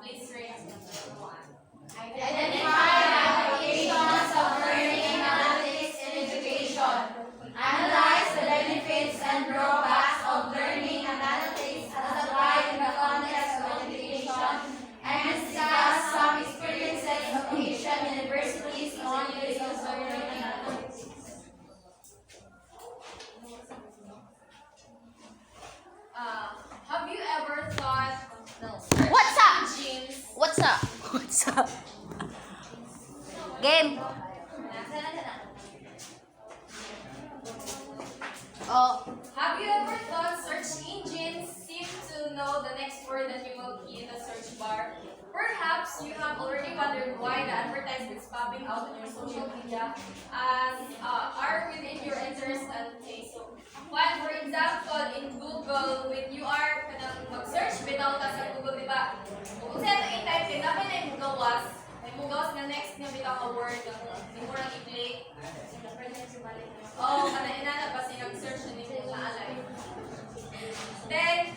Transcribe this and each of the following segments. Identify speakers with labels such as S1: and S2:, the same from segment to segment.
S1: Please rate number 1.
S2: Identify applications of learning analytics in education. Analyze the benefits and drawbacks of learning analytics as applied in the context of education and discuss some experiences of Asian universities on use of learning analytics.
S1: Have you ever thought
S3: What's up?
S1: jeans?
S3: What's up? What's up? Game. Oh,
S1: Have you ever thought search engines seem to know the next word that you will key in the search bar? Perhaps you have already wondered why the advertisements popping out on your social media are within your interest and taste. So, while for example, in Google, when you are mag-search bitaw ta sa Google, di ba? Kung sa ito i-type in, dapat na yung gawas. May mugawas na next nga bitaw ka word, hindi mo lang i-click. Oh, kada inana ba siya nag-search na nito maalay. Then,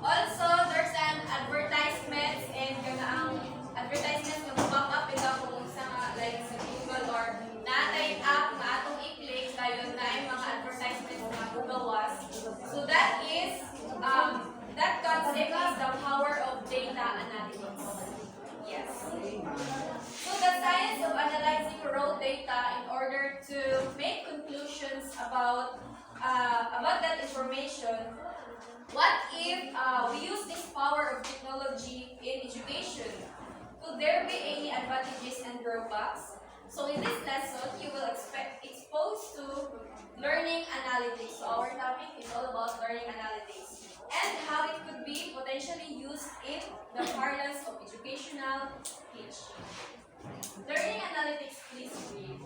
S1: also, there's an advertisements and yung ang advertisements na pop up ito kung sa like sa Google or na-type app na atong i-click kayo na yung mga advertisements na bugawas. So that is, that concept is the power of data analytics. Yes. So the science of analyzing raw data in order to make conclusions about that information. What if we use this power of technology in education? Could there be any advantages and drawbacks? So in this lesson, you will exposed to learning analytics. So our topic is all about learning analytics and how it could be potentially used in the parlance of educational teaching. Learning analytics, please read.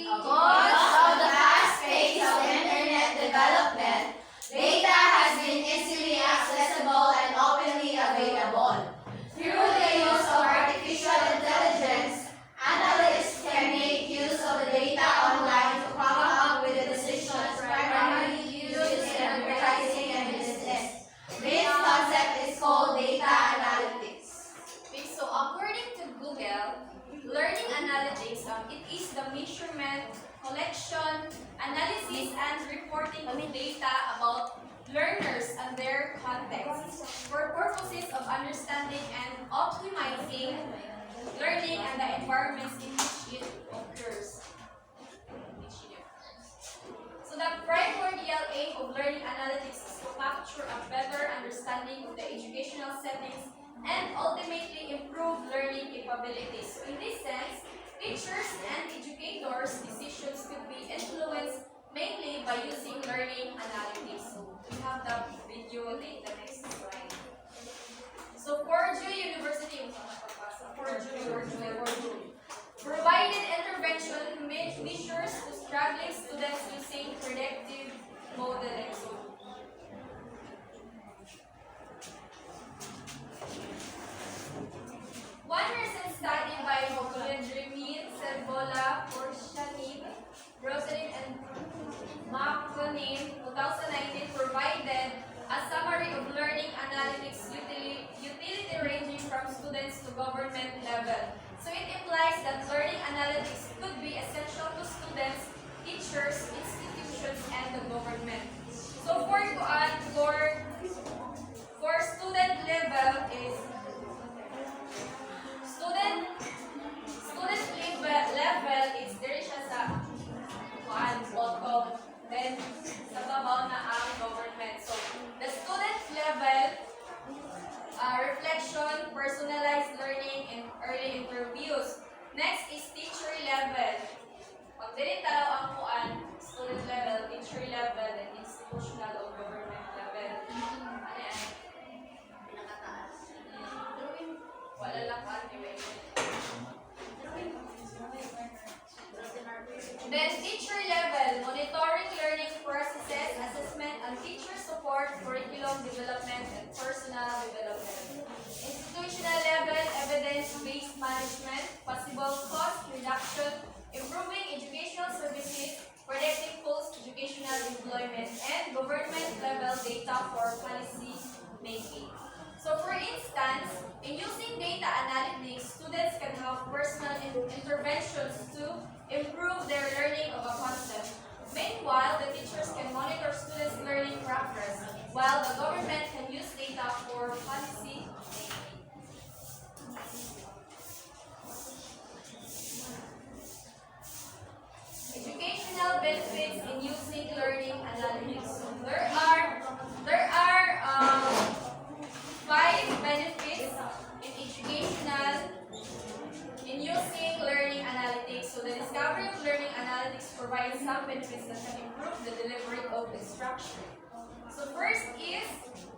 S2: Because of the fast pace of internet development, data has been easily accessible and openly available. Through the use of artificial intelligence, analysts can make use of the data online to come up with the decisions primarily used in advertising and business. This concept is called data analytics.
S1: Okay, so according to Google, learning analytics, it is the measurement, collection, analysis, and reporting of data about learners and their context for purposes of understanding and optimizing learning and the environments in which it occurs. So the primordial aim of learning analytics is to capture a better understanding of the educational settings and ultimately improve learning capabilities. So in this sense, teachers and educators' decisions could be influenced mainly by using learning analytics. So we have the video in the next slide. So Purdue University, provided intervention measures to struggling students using predictive modeling. So, one recent study by Jeremy, Servola, Forshanin, Rosaline, and Makonin, 2019, provided a summary of learning analytics utility ranging from students to government level. So it implies that learning analytics could be essential to students, teachers, institutions, and the government. So for student level is student level is there siya sa bottom, then sa babaw na ang government. So the student level, reflection, personalized learning, and early interviews. Next is teacher level. Pag dili taraw ang kuan, student level, teacher level, and institutional or government level. Ano yan? Pinakataas. Wala lang ka, anyway. Then teacher level, monitoring learning processes, assessment, and teacher support, curriculum development, and personal development. Institutional level, evidence-based management, possible cost reduction, improving educational services, predicting post-educational employment, and government level data for policy making. So for instance, in using data analytics, students can have personal interventions to improve their learning of a concept. Meanwhile, the teachers can monitor students' learning progress, while the government can use data for policy making. Educational benefits in using learning analytics. So there are 5 benefits in using learning analytics. So the discovery of learning analytics provides some benefits that can improve the delivery of instruction. So first is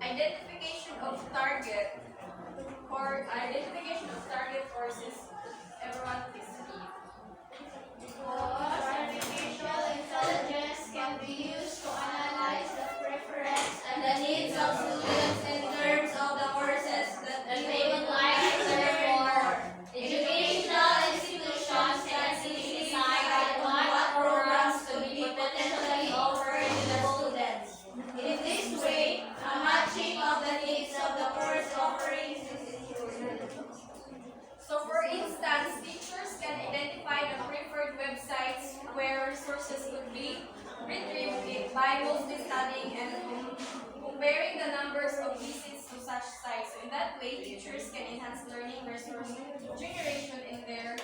S1: identification of target courses. Everyone please read.
S2: Because artificial intelligence can be used to analyze the preference and the needs of students in terms of the courses that they would like to learn more. Educational institutions can easily decide on what programs to be potentially offered to the students. In this way, a matching of the needs of the course offerings is ensured.
S1: So for instance, teachers can identify the preferred websites where resources could be retrieved by mostly studying and comparing the numbers of visits to such sites. So in that way, teachers can enhance learning resource generation in their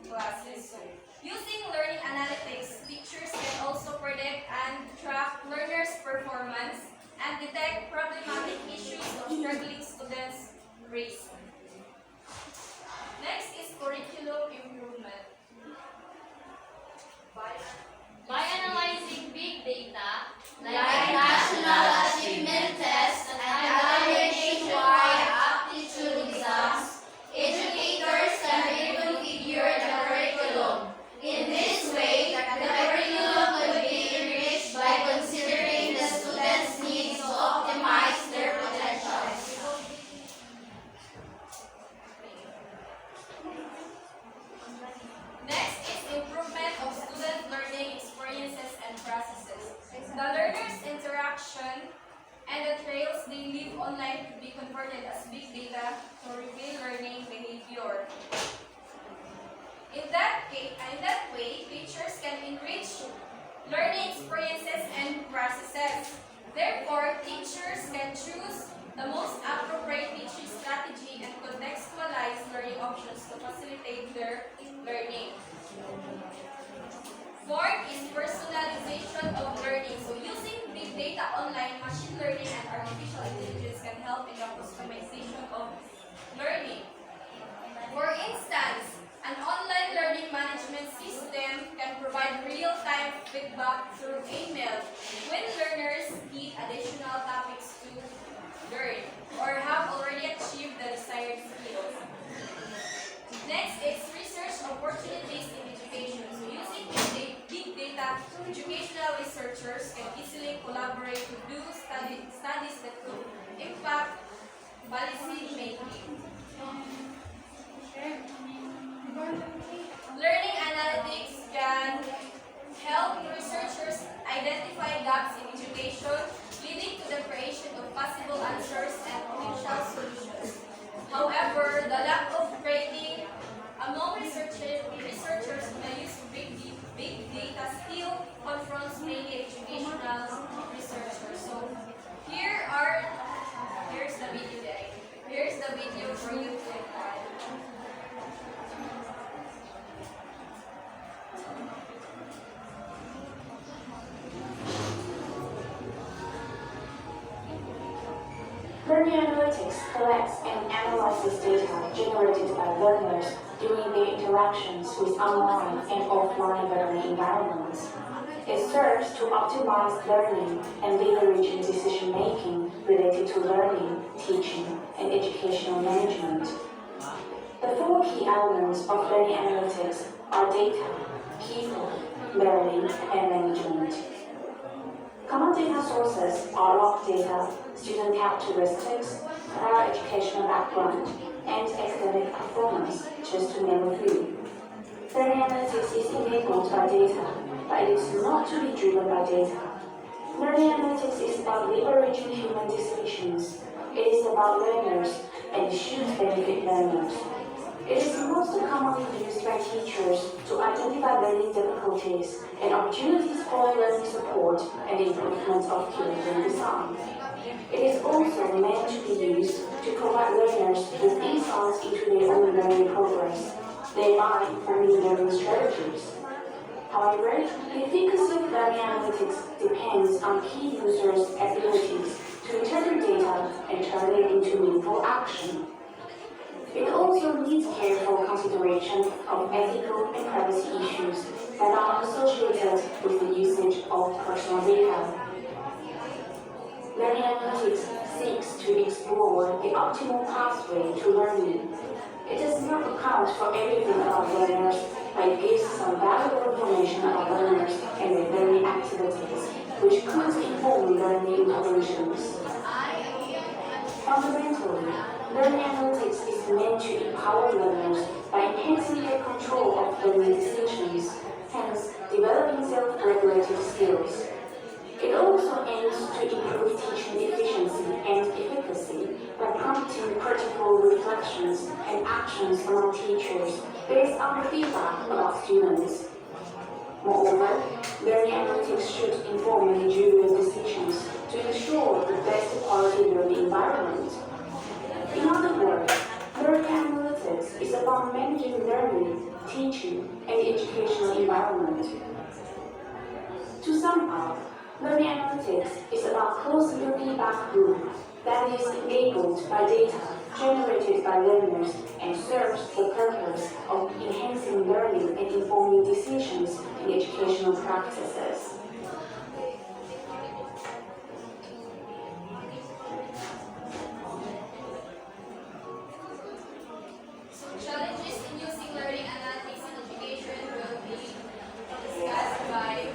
S1: classes. So using learning analytics, teachers can also predict and track learners' performance and detect problematic issues of struggling students' race. Next is curriculum improvement.
S2: By analyzing big data, like national achievement tests and evaluation via aptitude exams, educators can reconfigure the curriculum. In this way, the curriculum could be enriched by considering the students' needs to optimize their potential.
S1: Next is improvement of student learning experiences and processes. The learner's interaction and the trails they leave online could be converted as big data to reveal learning behavior. In that way, teachers can enrich learning experiences and processes. Therefore, teachers can choose the most appropriate teaching strategy and contextualize learning options to facilitate their learning. Fourth is personalization of learning. So using big data online, machine learning, and artificial intelligence can help in the customization of learning. For instance, an online learning management system can provide real-time feedback through email when learners need additional topics to learn or have already achieved the desired skills. Next is research opportunities in education. So using big data, educational researchers can easily collaborate to do studies that could impact policy making. Learning analytics can help researchers identify gaps in education, leading to the creation of possible answers and potential solutions. However, the lack of training among researchers in the use of big data still confronts many educational researchers. So here's the video for you to apply.
S4: Learning analytics collects and analyzes data generated by learners during their interactions with online and offline learning environments. It serves to optimize learning and leverage in decision-making related to learning, teaching, and educational management. The 4 key elements of learning analytics are data, people, learning, and management. Common data sources are log data, student characteristics, prior educational background, and academic performance, just to name a few. Learning analytics is enabled by data, but it is not to be driven by data. Learning analytics is about leveraging human decisions, It is about learners and should benefit learners. It is most commonly used by teachers to identify learning difficulties and opportunities for learning support and improvement of curriculum design. It is also meant to be used to provide learners with insights into their own learning progress, thereby informing learning strategies. However, the efficacy of learning analytics depends on key users' abilities to interpret data and turn it into meaningful action. It also needs careful consideration of ethical and privacy issues that are associated with the usage of personal data. Learning analytics seeks to explore the optimal pathway to learning. It does not account for everything about learners, but it gives some valuable information about learners and their learning activities, which could inform learning interventions. Fundamentally, learning analytics is meant to empower learners by enhancing their control of learning decisions, hence developing self-regulated skills. It also aims to improve teaching efficiency and efficacy by prompting critical reflections and actions among teachers based on the feedback about students. Moreover, learning analytics should inform managerial decisions to ensure the best quality learning environment. In other words, learning analytics is about managing learning, teaching, and the educational environment. To sum up, learning analytics is about closing the feedback loop that is enabled by data generated by learners and serves the purpose of enhancing learning and informing decisions in educational practices.
S1: Challenges in using learning analytics in education will be discussed by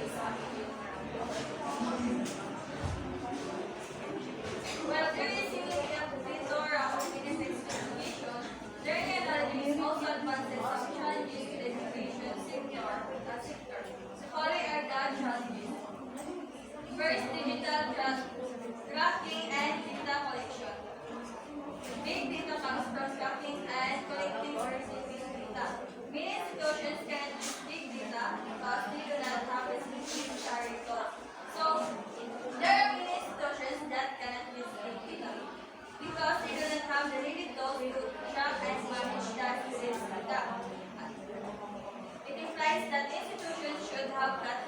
S1: well, there is significant or opportunities to education. Learning analytics also advances some challenges to the education sector. So following are the challenges. First, digital tracking and data collection. Big data comes from tracking and collecting or receiving data. Many institutions cannot use big data because they do not have the necessary results. So, there are many institutions that cannot use big data because they do not have the needed tools to track and manage that students' data. It implies that institutions should have that